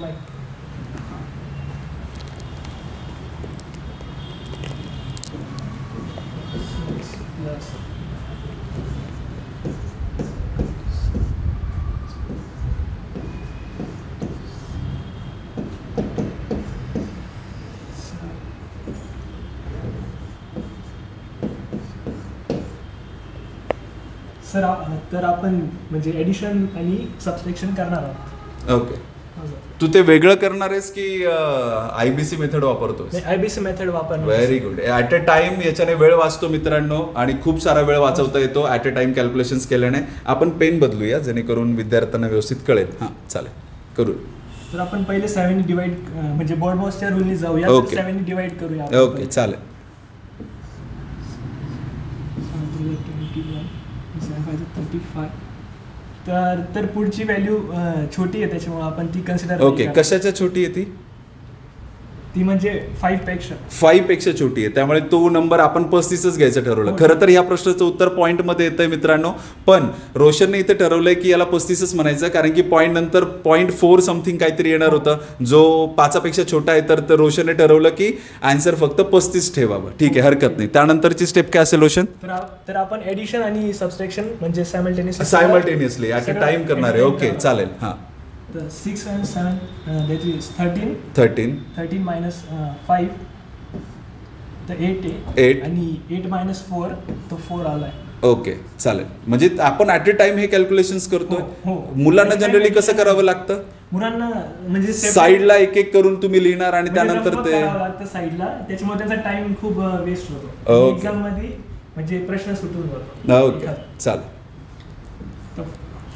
S2: सर तर आपण म्हणजे ॲडिशन आणि सबट्रॅक्शन करणार आहोत.
S1: ओके. तू ते वेगळं करणार आहेस की IBC मेथड वापरतोस?
S2: IBC मेथड वापरणार.
S1: Very good. At a time याच्याने वेळ वाचतो मित्रांनो, आणि खूप सारा वेळ वाचवता येतो ॲट अ टाइम कॅल्क्युलेशन्स केल्याने. आपण पेन बदलूया जेणेकरून विद्यार्थ्यांना व्यवस्थित कळेल. हां चालेल, करू.
S2: तर आपण पहिले 7 डिवाइड म्हणजे बोर्ड बॉसच्या रूलनी जाऊया.
S1: Okay.
S2: 7 डिवाइड करूया.
S1: ओके चालेल.
S2: 35. तर पुढची व्हॅल्यू छोटी आहे त्याच्यामुळे आपण ती कन्सिडर.
S1: ओके, कशाच्या छोटी आहे ती?
S2: ती म्हणजे 5
S1: पेक्षा छोटी आहे, त्यामुळे तो नंबर आपण 35च घ्यायचं ठरवलं. खरं तर ह्या प्रश्नाचं उत्तर पॉईंटमध्ये येतंय मित्रांनो, पण रोशनने इथे ठरवलंय की याला 35च म्हणायचं, कारण की पॉईंट नंतर 0.4 समथिंग काहीतरी येणार होतं जो 5पेक्षा छोटा आहे. तर रोशनने ठरवलं की आन्सर फक्त 35 ठेवावं. ठीक आहे, हरकत नाही. त्यानंतरची स्टेप काय असेल रोशन?
S2: तर आपण ॲडिशन आणि सबट्रॅक्शन म्हणजे
S1: सायमल्टेनियसली ॲट अ टाइम करणार आहे. ओके चालेल. हां.
S2: 6 and 7 that is 13 minus 5 तर 8 आणि 8 minus 4 तो 4 आलाय.
S1: ओके चालेल. म्हणजे आपण ॲट अ टाइम हे कॅल्क्युलेशन्स करतोय. मुलांना जनरली कसं करावं लागतं?
S2: मुलांना म्हणजे
S1: साईडला एक एक करून तुम्ही लिहिणार आणि त्यानंतर ते
S2: साईडला, त्याच्यामुळे त्यांचा टाइम खूप वेस्ट होतो. एक्झाम मध्ये म्हणजे प्रश्न सुटून जातो.
S1: ओके चालेल.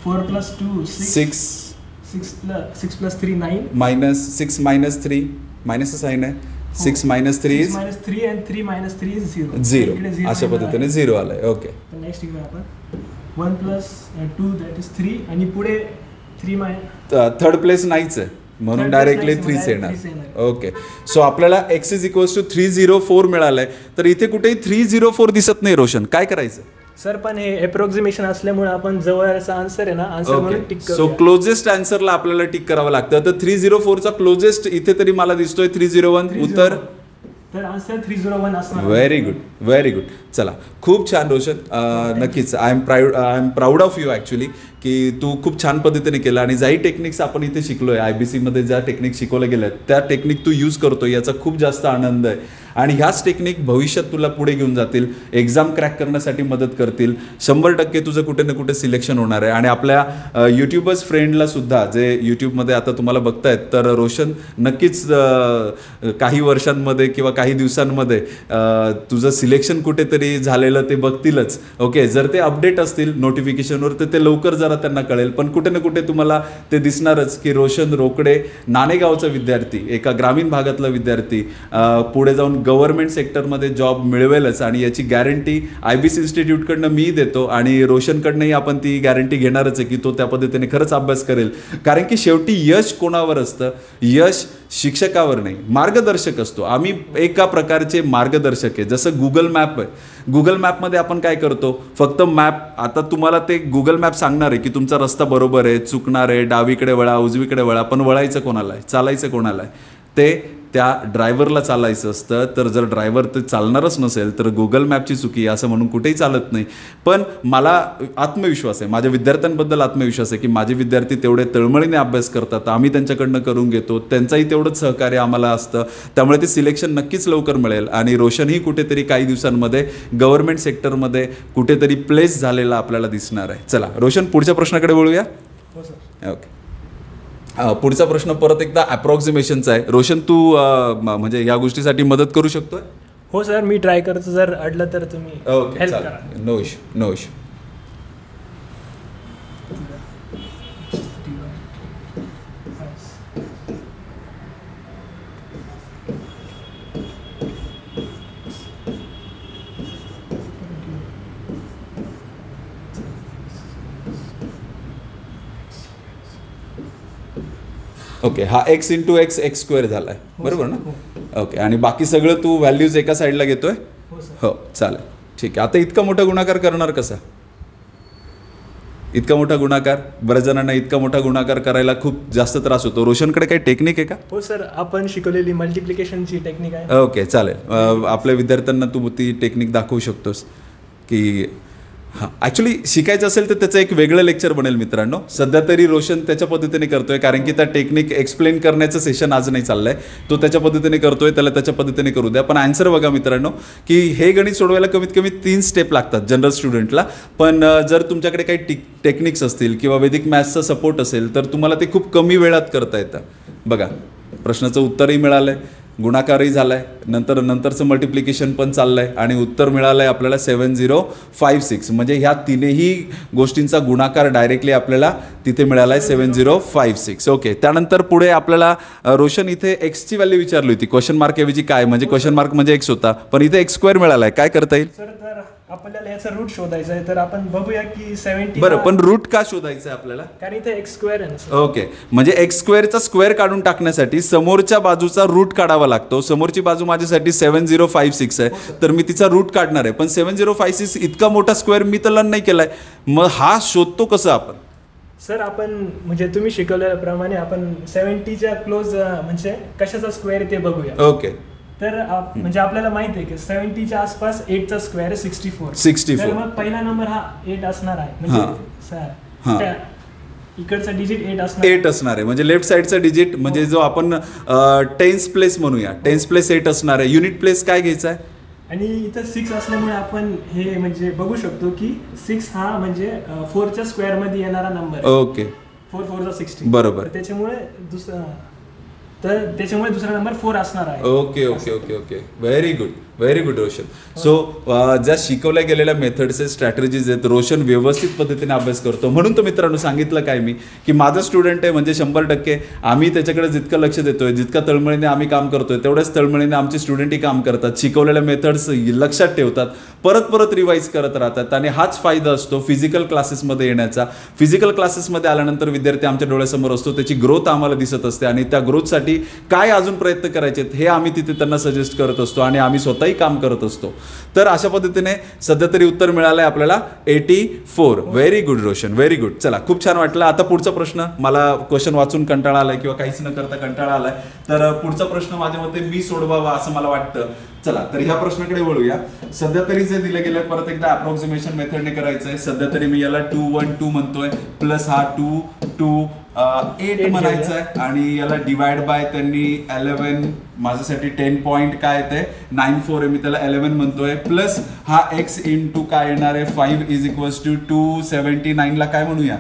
S2: 4 plus 2 6 6 plus 3 9
S1: minus 6 minus 3 minus sign आहे. 6 minus 3 is
S2: 3 and 3 minus 3 is
S1: 0. अशा पद्धतीने 0 आलाय. ओके.
S2: नेक्स्ट इकडे आपण 1 plus 2 that is 3 आणि पुढे 3
S1: थर्ड प्लेस नाहीच आहे म्हणून डायरेक्टली 3 येणार. ओके. सो आपल्याला x is equals to 304 मिळालंय. तर इथे कुठेही 304 दिसत नाही रोशन, काय करायचं?
S2: सर पण हे अप्रॉक्सिमेशन असल्यामुळे आपण जवळचा आन्सर आहे ना, आन्सर म्हणून टिक करूया.
S1: सो क्लोजेस्ट आन्सरला आपल्याला टिक करावं लागतं. तर 304 चा क्लोजेस्ट इथे तरी मला दिसतोय 301 उत्तर.
S2: तर आन्सर 301 असणार.
S1: Very good, very good. चला, खूप छान रोशन. नक्कीच I am proud of you actually की तू खूप छान पद्धतीने केलं, आणि ज्याही टेक्निक्स आपण इथे शिकलोय IBC मध्ये ज्या टेक्निक शिकवल्या गेल्या त्या टेक्निक तू यूज करतोय याचा खूप जास्त आनंद आहे. आणि ह्याच टेक्निक भविष्यात तुला पुढे घेऊन जातील, एक्झाम क्रॅक करण्यासाठी मदत करतील. 100% तुझं कुठे ना कुठे सिलेक्शन होणार आहे. आणि आपल्या यूट्यूबर्स फ्रेंडला सुद्धा जे यूट्यूबमध्ये आता तुम्हाला बघतायत, तर रोशन नक्कीच काही वर्षांमध्ये किंवा काही दिवसांमध्ये तुझं सिलेक्शन कुठेतरी झालेलं ते बघतीलच. ओके, जर ते अपडेट असतील नोटिफिकेशनवर तर ते लवकर जरा त्यांना कळेल, पण कुठे ना कुठे तुम्हाला ते दिसणारच की रोशन रोकडे नाणेगावचा विद्यार्थी, एका ग्रामीण भागातला विद्यार्थी, पुढे जाऊन गव्हर्नमेंट सेक्टरमध्ये जॉब मिळवेलच. आणि याची गॅरंटी IBC इन्स्टिट्यूटकडनं मी देतो, आणि रोशनकडनंही आपण ती गॅरंटी घेणारच आहे की तो त्या पद्धतीने खरंच अभ्यास करेल. कारण की शेवटी यश कोणावर असतं? यश शिक्षकावर नाही, मार्गदर्शक असतो. आम्ही एका प्रकारचे मार्गदर्शक आहे. जसं गुगल मॅप आहे, गुगल मॅपमध्ये आपण काय करतो? फक्त मॅप, आता तुम्हाला ते गुगल मॅप सांगणार आहे की तुमचा रस्ता बरोबर आहे, चुकणार आहे, डावीकडे वळा, उजवीकडे वळा, पण वळायचं कोणाला आहे? चालायचं कोणाला आहे? ते त्या ड्रायव्हरला चालायचं असतं. तर जर ड्रायव्हर ते चालणारच नसेल तर गुगल मॅपची चुकी असं म्हणून कुठेही चालत नाही. पण मला आत्मविश्वास आहे, माझ्या विद्यार्थ्यांबद्दल आत्मविश्वास आहे की माझे विद्यार्थी तेवढे तळमळीने अभ्यास करतात, आम्ही त्यांच्याकडनं करून घेतो, त्यांचाही तेवढंच सहकार्य आम्हाला असतं. त्यामुळे ते सिलेक्शन नक्कीच लवकर मिळेल. आणि रोशनही कुठेतरी काही दिवसांमध्ये गव्हर्नमेंट सेक्टरमध्ये कुठेतरी प्लेस झालेला आपल्याला दिसणार आहे. चला रोशन, पुढच्या प्रश्नाकडे वळूया. ओके. पुढचा प्रश्न परत एकदा अप्रॉक्सिमेशनचा आहे. रोशन, तू म्हणजे या गोष्टीसाठी मदत करू शकतोय?
S2: हो सर, मी ट्राय करतो. जर अडलं तर तुम्ही हेल्प करा.
S1: No issue, no issue. Okay, हा x × x x² झाला आहे, बरोबर ना? ओके. आणि बाकी सगळं तू व्हॅल्यूज एका साईडला घेतोय? हो, चालेल, ठीक आहे. आता इतका मोठा गुणाकार करणार कसा? इतका मोठा गुणाकार, बऱ्याच जणांना इतका मोठा गुणाकार करायला खूप जास्त त्रास होतो. रोशनकडे काही टेक्निक आहे का?
S2: हो सर, आपण शिकवलेली मल्टिप्लिकेशनची टेक्निक आहे.
S1: ओके, चालेल. आपल्या विद्यार्थ्यांना तू ती टेक्निक दाखवू शकतोस. की हां ॲक्च्युली शिकायचं असेल तर त्याचं एक वेगळं लेक्चर बनेल मित्रांनो. सध्या तरी रोशन त्याच्या पद्धतीने करतोय, कारण की त्या टेक्निक एक्सप्लेन करण्याचं सेशन आज नाही चाललंय. तो त्याच्या पद्धतीने करतोय, त्याला त्याच्या पद्धतीने करू द्या. पण आन्सर बघा मित्रांनो, की हे गणित सोडवायला कमीत कमी 3 स्टेप लागतात जनरल स्टुडंटला. पण जर तुमच्याकडे काही टेक्निक्स असतील किंवा वैदिक मॅथ्सचा सपोर्ट असेल तर तुम्हाला ते खूप कमी वेळात करता येतं. बघा, प्रश्नाचं उत्तरही मिळालं आहे, गुणाकारही झाला आहे, नंतरचं मल्टिप्लिकेशन पण चाललं आहे आणि उत्तर मिळालं आहे आपल्याला 7056. म्हणजे ह्या तिन्ही गोष्टींचा गुणाकार डायरेक्टली आपल्याला तिथे मिळाला आहे 7056. ओके, त्यानंतर पुढे आपल्याला रोशन इथे एक्सची व्हॅल्यू विचारली होती. क्वेश्चन मार्क ऐवजी काय, म्हणजे क्वेश्चन मार्क म्हणजे एक्स होता, पण इथे एक्स स्क्वेअर मिळाला आहे. काय करता येईल?
S2: सर तर आपल्याला याचा रूट शोधायचा आहे, तर आपण बघूया की 70.
S1: बरं, पण रूट का शोधायचं आहे आपल्याला?
S2: कारण इथे एक्स स्क्वेअर आहे ना सर.
S1: ओके, म्हणजे एक्स स्क्वेअरचा स्क्वेअर काढून टाकण्यासाठी समोरच्या बाजूचा रूट काढावा लागतो. समोरची बाजू माझ्यासाठी 7056 आहे, तर मी तिचा रूट काढणार आहे. पण 7056 इतका मोठा स्क्वेअर मी तर लर्न नाही केलाय, मग हा शोधतो कसं आपण?
S2: सर आपण म्हणजे तुम्ही शिकवल्याप्रमाणे आपण 70च्या क्लोज म्हणजे कशाचा स्क्वेअर ते बघूया.
S1: ओके,
S2: तर म्हणजे आपल्याला माहिती आहे की 70च्या आसपास 8चा स्क्वेअर आहे 64. तर मग पहिला नंबर हा 8 असणार आहे. म्हणजे सर इकडचा डिजिट 8 असणार
S1: आहे. म्हणजे लेफ्ट साईडचा डिजिट म्हणजे जो आपण टेन्स प्लेस म्हणूया, टेन्स प्लेस 8 असणार आहे. युनिट प्लेस काय घ्यायचा आहे?
S2: आणि इथं 6 असल्यामुळे आपण हे म्हणजे बघू शकतो की 6 हा म्हणजे 4च्या स्क्वेअर मध्ये येणारा नंबर आहे.
S1: ओके,
S2: 4 4 जा 16.
S1: बरोबर.
S2: त्याच्यामुळे दुसरा नंबर 4 असणार आहे.
S1: Okay okay okay okay, very good Roshan. So ज्या शिकवल्या गेलेल्या मेथड्स स्ट्रॅटेजीज आहेत, रोशन व्यवस्थित पद्धतीने अभ्यास करतो. म्हणून तर मित्रांनो सांगितलं काय मी, की माझा स्टुडंट आहे म्हणजे 100% आम्ही त्याच्याकडे जितकं लक्ष देतोय, जितका तळमळीने आम्ही काम करतोय, तेवढ्याच तळमळीने आमचे स्टुडंटही काम करतात, शिकवलेल्या मेथड्स लक्षात ठेवतात, परत रिवाईज करत राहतात. आणि हाच फायदा असतो फिजिकल क्लासेसमध्ये येण्याचा. फिजिकल क्लासेसमध्ये आल्यानंतर विद्यार्थी आमच्या डोळ्यासमोर असतो, त्याची ग्रोथ आम्हाला दिसत असते आणि त्या ग्रोथसाठी काय अजून प्रयत्न करायचे हे आम्ही तिथे त्यांना सजेस्ट करत असतो आणि आम्ही स्वतःही काम करत असतो. तर अशा पद्धतीने सध्या तरी उत्तर मिळालंय आपल्याला 84. Very good Roshan, very good. चला, खूप छान वाटलं. आता पुढचा प्रश्न, मला क्वेश्चन वाचून कंटाळा आलाय किंवा काहीच न करता कंटाळा आलाय, तर पुढचा प्रश्न माझ्या मते मी सोडवावा असं मला वाटतं. चला, तर ह्या प्रश्नाकडे वळूया. सध्या तरी जे दिलं गेलं परत एकदा अप्रॉक्सिमेशन मेथडने करायचं आहे. सध्या तरी मी याला 2 1 2 म्हणतोय, प्लस हा 2 2 8 म्हणायचं आहे आणि याला डिवाइड बाय त्यांनी 11 माझ्यासाठी 10 पॉईंट काय येते 94 आहे, मी त्याला 11 म्हणतोय, प्लस हा x इंटू काय येणार आहे 5 इज इक्वल्स टू 279 ला काय म्हणूया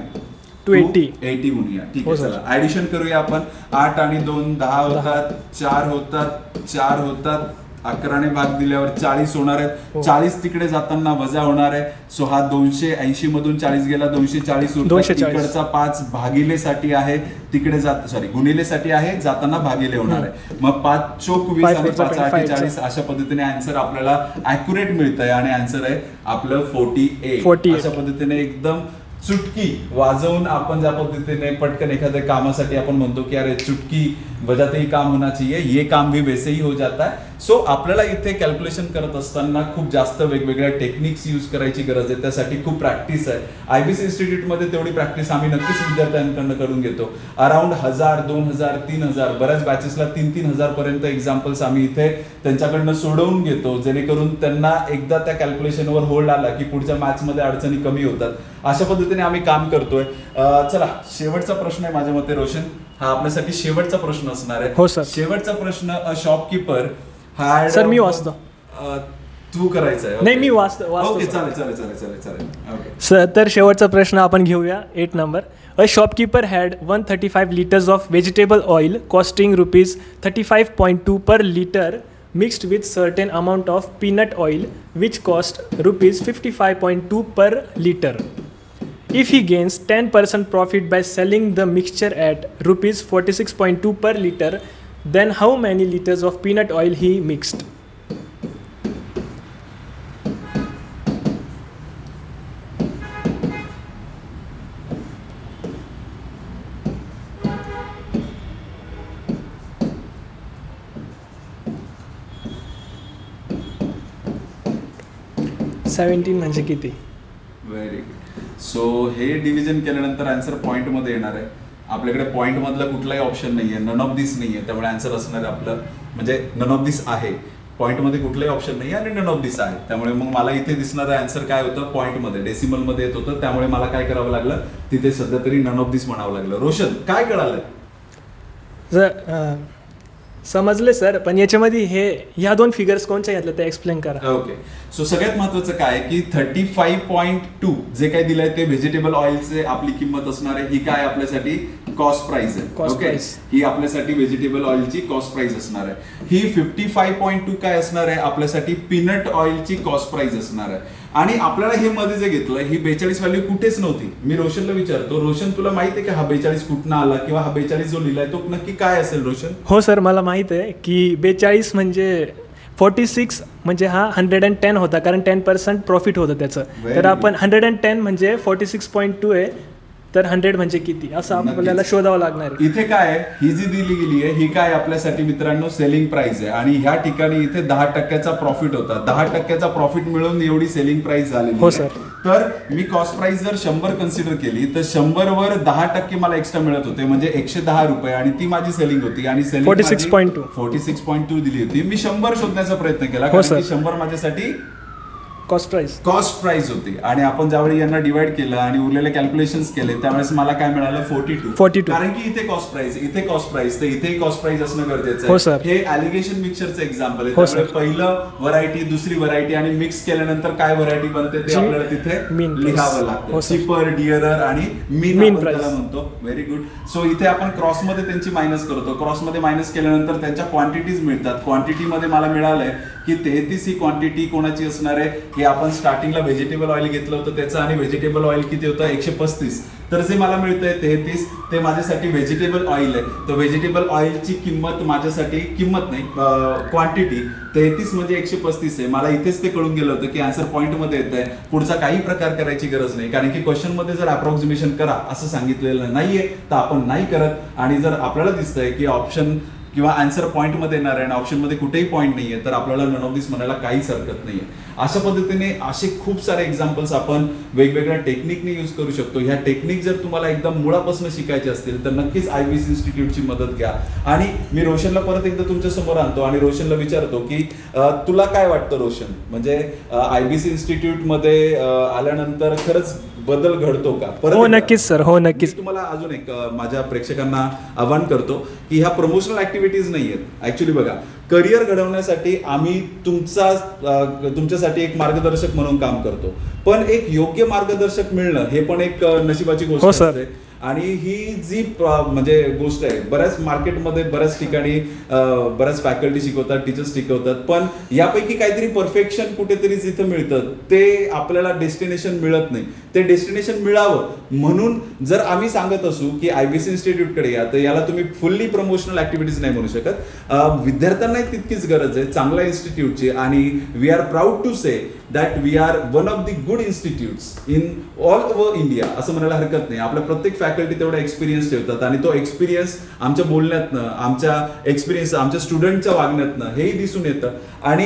S1: 280 म्हणूया. ठीक आहे, चला ऍडिशन करूया आपण. 8 आणि 2 10 होतात, 4 होतात, 11 ने भाग दिल्यावर 40 होणार आहेत. 40 तिकडे जाताना वजा होणार आहे. सो हा 280 मधून 40 गेला, 240 तिकडचा 5 भागिलेसाठी आहे, तिकडे गुणिलेसाठी आहे, जाताना भागिले होणार आहे. मग 5 चोक 20 आणि 5 48 अशा पद्धतीने आन्सर आपल्याला ऍक्युरेट मिळत आहे आणि आन्सर आहे आपलं 48. अशा पद्धतीने एकदम चुटकी वाजवून आपण ज्या पद्धतीने पटकन एखाद्या कामासाठी आपण म्हणतो की अरे चुटकी बजाते ही काम होना चाहिए, ये काम भी वैसे ही हो जाता है. सो आपल्याला इथे कॅल्क्युलेशन करत असताना खूप जास्त वेगवेगळ्या टेक्निक्स यूज करायची गरज आहे, त्यासाठी खूप प्रॅक्टिस आहे. IBC इन्स्टिट्यूटमध्ये तेवढी प्रॅक्टिस आम्ही नक्कीच विद्यार्थ्यांकडनं करून घेतो. अराउंड 1000 2000 3000 बऱ्याच बॅचेसला 3,000 पर्यंत एक्झाम्पल्स आम्ही इथे त्यांच्याकडनं सोडवून घेतो, जेणेकरून त्यांना एकदा त्या कॅल्क्युलेशनवर होल्ड आला की पुढच्या मॅथ्समध्ये अडचणी कमी होतात. अशा पद्धतीने आम्ही काम करतोय. चला, शेवटचा प्रश्न आहे माझ्या मते रोशन, हा आपल्यासाठी शेवटचा प्रश्न असणार आहे.
S2: हो सर.
S1: शेवटचा प्रश्न, अ शॉपकीपर हा
S2: सर मी वाचतो.
S1: तू करायचं आहे?
S2: नाही, मी वाचतो.
S1: ओके, चालेल. ओके
S2: सर, तर शेवटचा प्रश्न आपण घेऊया 8 number. A shopkeeper had 135 liters of vegetable oil costing ₹35.2 per liter mixed with certain amount of peanut oil which cost ₹55.2 per liter. If he gains 10% profit by selling the mixture at ₹46.2 per liter, then how many liters of peanut oil he mixed? $17 म्हणजे किती?
S1: Very good. So हे division केल्यानंतर answer point मध्ये येणार आहे. आपल्याकडे point मधला कुठलाही ऑप्शन नाहीये, नन ऑफ दिस नाहीये, त्यामुळे आन्सर असणार आहे आपलं म्हणजे नन ऑफ दिस आहे. पॉईंटमध्ये कुठलाही ऑप्शन नाही आणि नन ऑफ दिस आहे. त्यामुळे मग मला इथे दिसणारं आन्सर काय होतं, पॉईंटमध्ये डेसिमलमध्ये येत होतं. त्यामुळे मला काय करावं लागलं, तिथे सध्या तरी नन ऑफ दिस म्हणावं लागलं. रोशन, काय कळालं?
S2: समजले सर, पण याच्यामध्ये ह्या 2 फिगर्स कोणत्या घेतल्या ते एक्सप्लेन करा.
S1: ओके, सो सगळ्यात महत्वाचं काय की 35.2 जे काय दिलंय ते व्हेजिटेबल ऑइलचे आपली किंमत असणार आहे. ही काय आपल्यासाठी कॉस्ट प्राइस आहे. ओके, ही आपल्यासाठी व्हेजिटेबल ऑइलची कॉस्ट प्राइस असणार आहे. ही 55.2 काय असणार आहे, आपल्यासाठी पीनट ऑइलची कॉस्ट प्राइस असणार आहे. आणि आपल्याला हे मध्ये जे घेतलं, ही 42 व्हॅल्यू कुठेच नव्हती. मी रोशनला विचारतो, रोशन तुला माहिती आहे की हा 42 कुठनं आला, किंवा हा 42 जो लिहिलाय तो नक्की काय असेल रोशन?
S2: हो सर, मला माहित आहे की 42 म्हणजे 46 म्हणजे हा 110 होता, कारण 10% प्रॉफिट होतं त्याचं. तर आपण 110 म्हणजे 46.2 आहे, तर 100 म्हणजे किती असं आपल्याला शोधावं लागणार आहे.
S1: इथे काय आहे, ही जी दिली गेली आहे ही काय आपल्यासाठी मित्रांनो सेलिंग प्राइस आहे. आणि ह्या ठिकाणी इथे 10% प्रॉफिट होता. 10% प्रॉफिट मिळून एवढी सेलिंग प्राइस झालेली.
S2: हो सर.
S1: तर मी कॉस्ट प्राइस जर 100 कन्सिडर केली तर 100 वर 10% मला एक्स्ट्रा मिळत होते, म्हणजे 110 रुपये, आणि ती माझी सेलिंग होती. आणि सेलिंग 46.2 दिली होती. मी 100 शोधण्याचा प्रयत्न केला, कारण 100 माझ्यासाठी
S2: कॉस्ट प्राइस
S1: होती. आणि आपण ज्यावेळी यांना डिवाइड केलं आणि उरलेले कॅल्क्युलेशन्स केले त्यावेळेस मला काय मिळालं, 42. कारण की इथे कॉस्ट प्राइस, इथे कॉस्ट प्राइस, तर इथेही कॉस्ट प्राइस असणं गरजेचं आहे. हे ॲलिगेशन मिक्सचरचं एक्झाम्पल आहे. त्यामुळे पहिलं व्हरायटी, दुसरी व्हरायटी आणि मिक्स केल्यानंतर काय व्हरायटी बनते ते आपल्याला तिथे लिहावं लागतं. चीपर, डिअरर आणि मीन त्याला म्हणतो. Very good. सो इथे आपण क्रॉसमध्ये त्यांची मायनस करतो. क्रॉसमध्ये मायनस केल्यानंतर त्यांच्या क्वांटिटीज मिळतात. क्वांटिटीमध्ये मला मिळालंय की 33 ही क्वांटिटी कोणाची असणार आहे, हे आपण स्टार्टिंगला व्हेजिटेबल ऑइल घेतलं होतं त्याचं, आणि व्हेजिटेबल ऑइल किती होतं, 135. तर जे मला मिळतंय 33 ते माझ्यासाठी व्हेजिटेबल ऑइल आहे. तर व्हेजिटेबल ऑइलची किंमत माझ्यासाठी, किंमत नाही क्वांटिटी, 33 म्हणजे 135 आहे. मला इथेच ते कळून गेलं होतं की आन्सर पॉईंटमध्ये येत आहे. पुढचा काही प्रकार करायची गरज नाही, कारण की क्वेश्चनमध्ये जर अप्रॉक्सिमेशन करा असं सांगितलेलं नाहीये तर आपण नाही करत. आणि जर आपल्याला दिसतंय की ऑप्शन किंवा आन्सर पॉईंटमध्ये येणार आहे आणि ऑप्शनमध्ये कुठेही पॉईंट नाहीये तर आपल्याला नन ऑफ दिस म्हणायला काहीच हरकत नाहीये. अशा पद्धतीने असे खूप सारे एक्झाम्पल्स आपण वेगवेगळ्या टेक्निकने यूज करू शकतो. ह्या टेक्निक जर तुम्हाला एकदम मुळापासून शिकायचे असतील तर नक्कीच IBC इन्स्टिट्यूटची मदत घ्या. आणि मी रोशनला परत एकदा तुमच्या समोर आणतो आणि रोशनला विचारतो की तुला काय वाटतं रोशन, म्हणजे IBC इन्स्टिट्यूटमध्ये आल्यानंतर खरंच बदल घडतो का?
S2: हो नक्कीच सर, हो नक्कीच.
S1: तुम्हाला अजून एक माझ्या प्रेक्षकांना आवाहन करतो की ह्या प्रमोशनल ऍक्टिव्हिटीज नाही आहेत. ऍक्च्युली बघा, करिअर घडवण्यासाठी आम्ही तुमच्यासाठी एक मार्गदर्शक म्हणून काम करतो, पण एक योग्य मार्गदर्शक मिळणं हे पण एक नशिबाची गोष्ट असते. आणि ही जी म्हणजे गोष्ट आहे, बऱ्याच मार्केटमध्ये बऱ्याच ठिकाणी बऱ्याच फॅकल्टी शिकवतात, टीचर्स शिकवतात, पण यापैकी काहीतरी परफेक्शन कुठेतरी जिथं मिळतं ते आपल्याला डेस्टिनेशन मिळत नाही. ते डेस्टिनेशन मिळावं म्हणून जर आम्ही सांगत असू की IBC इन्स्टिट्यूटकडे या, तर याला तुम्ही फुल्ली प्रमोशनल ऍक्टिव्हिटीज नाही म्हणू शकत. विद्यार्थ्यांना तितकीच गरज आहे चांगल्या इन्स्टिट्यूटची, आणि we are proud to say that we are one of the good institutes in all over India असं म्हणायला हरकत नाही. आपल्या प्रत्येक फॅकल्टी तेवढा एक्सपिरियन्स ठेवतात, आणि तो एक्सपिरियन्स आमच्या बोलण्यातनं, आमच्या स्टुडंटच्या वागण्यातनं हेही दिसून येतं. आणि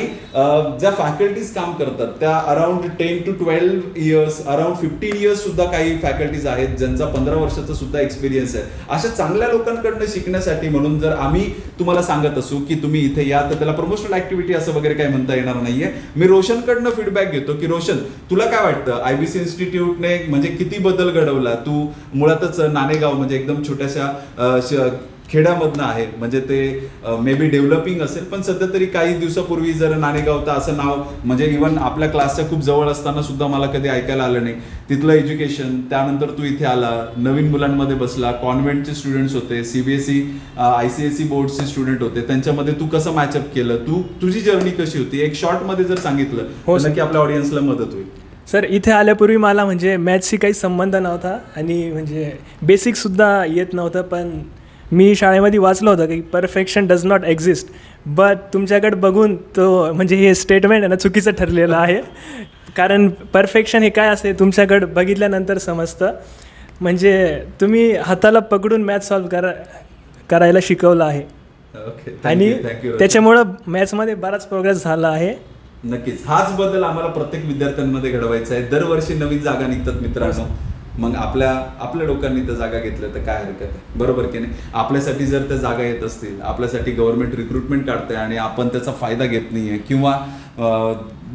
S1: ज्या फॅकल्टीज काम करतात त्या around 10 to 12 years, around 15 years सुद्धा काही फॅकल्टीज आहेत ज्यांचा 15 वर्षाचा सुद्धा एक्सपिरियन्स आहे. अशा चांगल्या लोकांकडनं शिकण्यासाठी म्हणून जर आम्ही तुम्हाला सांगत असू की तुम्ही इथे या, तर त्याला प्रमोशनल ऍक्टिव्हिटी असं वगैरे काही म्हणता येणार नाहीये. मी रोशनकडनं फीडबॅक घेतो की रोशन, तुला काय वाटतं IBC इन्स्टिट्यूटने म्हणजे किती बदल घडवला? तू मुळातच नाणेगाव म्हणजे एकदम छोट्याशा खेड्यामधनं आहे, म्हणजे ते मे बी डेव्हलपिंग असेल, पण सध्या तरी काही दिवसापूर्वी जर नाणेगाव तर असं नाव म्हणजे इव्हन आपल्या क्लासच्या खूप जवळ असताना सुद्धा मला कधी ऐकायला आलं नाही. तिथलं एज्युकेशन, त्यानंतर तू इथे आला, नवीन मुलांमध्ये बसला, कॉन्व्हेंटचे स्टुडंट्स होते, CBSE ICSE बोर्डचे स्टुडंट होते, त्यांच्यामध्ये तू कसं मॅचअप केलं, तुझी जर्नी कशी होती, एक शॉर्टमध्ये जर सांगितलं तर नक्की आपल्या ऑडियन्सला मदत होईल.
S2: सर, इथे आल्यापूर्वी मला म्हणजे मॅथ्सशी काही संबंध नव्हता आणि म्हणजे बेसिकसुद्धा येत नव्हतं, पण मी शाळेमध्ये वाचलं होतं की perfection does not exist, but तुमच्याकडे बघून तो म्हणजे हे स्टेटमेंट आहे ना चुकीचं ठरलेलं आहे. कारण परफेक्शन हे काय असते तुमच्याकडे बघितल्यानंतर समजतं. म्हणजे तुम्ही हाताला पकडून मॅथ सॉल्व्ह करायला शिकवलं आहे, आणि त्याच्यामुळं मॅथ्समध्ये बराच प्रोग्रेस झाला आहे.
S1: नक्कीच हाच बदल आम्हाला प्रत्येक विद्यार्थ्यांमध्ये घडवायचा आहे. दरवर्षी नवीन जागा निघतात मित्रांनो, मग आपल्या लोकांनी त्या जागा घेतल्या तर काय हरकत आहे, बरोबर की नाही. आपल्यासाठी जर त्या जागा येत असतील, आपल्यासाठी गव्हर्नमेंट रिक्रुटमेंट काढते आणि आपण त्याचा फायदा घेत नाही आहे किंवा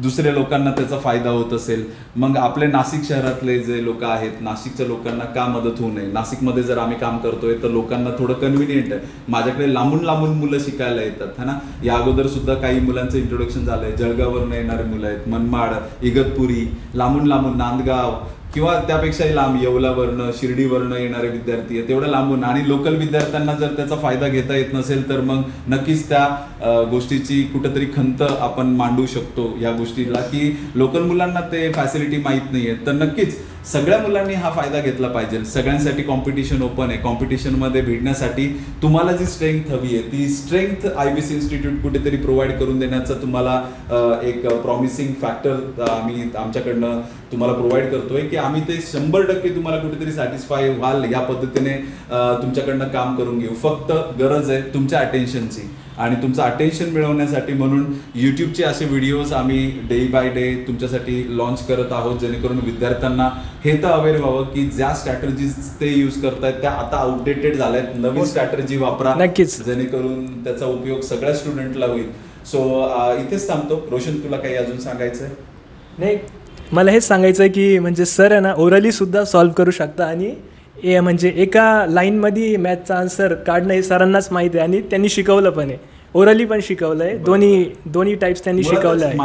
S1: दुसऱ्या लोकांना त्याचा फायदा होत असेल, मग आपले नाशिक शहरातले जे लोक आहेत, नाशिकच्या लोकांना का मदत होऊ नये. नाशिकमध्ये जर आम्ही काम करतोय तर लोकांना थोडं कन्व्हिनियंट आहे. माझ्याकडे लांबून मुलं शिकायला येतात है ना. या अगोदर सुद्धा काही मुलांचं इंट्रोडक्शन झालंय. जळगाववरून येणारे मुलं आहेत, मनमाड, इगतपुरी, लांबून नांदगाव किंवा त्यापेक्षाही लांब येवलावरनं, शिर्डीवरनं येणारे विद्यार्थी आहेत. तेवढं लांबून आणि लोकल विद्यार्थ्यांना जर त्याचा फायदा घेता येत नसेल तर मग नक्कीच त्या गोष्टीची कुठंतरी खंत आपण मांडू शकतो या गोष्टीला, की लोकल मुलांना ते फॅसिलिटी माहीत नाही आहे. तर नक्कीच सगळ्या मुलांनी हा फायदा घेतला पाहिजे. सगळ्यांसाठी कॉम्पिटिशन ओपन आहे. कॉम्पिटिशनमध्ये भिडण्यासाठी तुम्हाला जी स्ट्रेंथ हवी आहे ती स्ट्रेंथ IBC इन्स्टिट्यूट कुठेतरी प्रोव्हाइड करून देण्याचा तुम्हाला एक प्रॉमिसिंग फॅक्टर आम्ही आमच्याकडनं तुम्हाला प्रोव्हाइड करतोय, की आम्ही ते 100% तुम्हाला कुठेतरी सॅटिस्फाय व्हाल या पद्धतीने तुमच्याकडनं काम करून घेऊ. फक्त गरज आहे तुमच्या अटेन्शनची, आणि तुमचं अटेन्शन मिळवण्यासाठी म्हणून यूट्यूबचे असे व्हिडिओज आम्ही डे बाय डे तुमच्यासाठी लॉन्च करत आहोत, जेणेकरून विद्यार्थ्यांना हे तर अवेअर व्हावं की ज्या स्ट्रॅटेजीज ते यूज करतायत त्या आता आउटडेटेड झाल्यात. नवीन स्ट्रॅटेजी वापरा
S2: नक्कीच,
S1: जेणेकरून त्याचा उपयोग सगळ्या स्टुडंटला होईल. सो इथेच थांबतो. रोशन, तुला काही अजून सांगायचं आहे?
S2: नाही, मला हेच सांगायचं आहे की म्हणजे सर आहे ना ओरली सुद्धा सॉल्व्ह करू शकता, आणि म्हणजे एका लाईनमध्ये मॅथचा आन्सर काढणं हे सरांनाच माहिती आहे आणि त्यांनी शिकवलं पण आहे. ओरली पण शिकवलं आहे. दोन्ही टाईप्स त्यांनी शिकवलं आहे.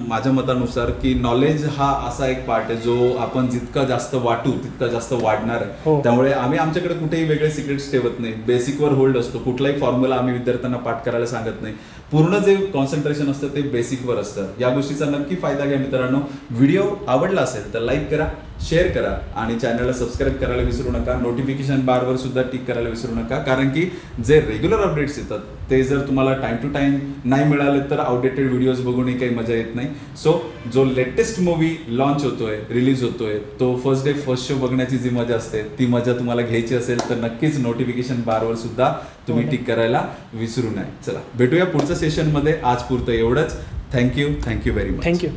S1: माझ्या मतानुसार की नॉलेज हा असा एक पार्ट आहे जो आपण जितका जास्त वाटू तितका जास्त वाढणार आहे. त्यामुळे आम्ही आमच्याकडे कुठेही वेगळे सिक्रेट्स ठेवत नाही. बेसिकवर होल्ड असतो. कुठलाही फॉर्म्युला आम्ही विद्यार्थ्यांना पाठ करायला सांगत नाही. पूर्ण जे कॉन्सन्ट्रेशन असतं ते बेसिकवर असतं. या गोष्टीचा नक्की फायदा घ्या मित्रांनो. व्हिडिओ आवडला असेल तर लाईक करा, शेअर करा आणि चॅनलला सबस्क्राईब करायला विसरू नका. नोटिफिकेशन बारवर सुद्धा टिक करायला विसरू नका, कारण की जे रेग्युलर अपडेट्स येतात ते जर तुम्हाला टाइम टू टाइम नाही मिळाले तर आउटडेटेड व्हिडिओज बघूनही काही मजा येत नाही. सो जो लेटेस्ट मूवी लॉन्च होतोय, रिलीज होतोय, तो फर्स्ट डे फर्स्ट शो बघण्याची जी मजा असते ती मजा तुम्हाला घ्यायची असेल तर नक्कीच नोटिफिकेशन बारवर सुद्धा तुम्ही टिक करायला विसरू नये. चला भेटूया पुढच्या सेशनमध्ये. आज पुरतं एवढंच. Thank you very much.
S2: थँक्यू.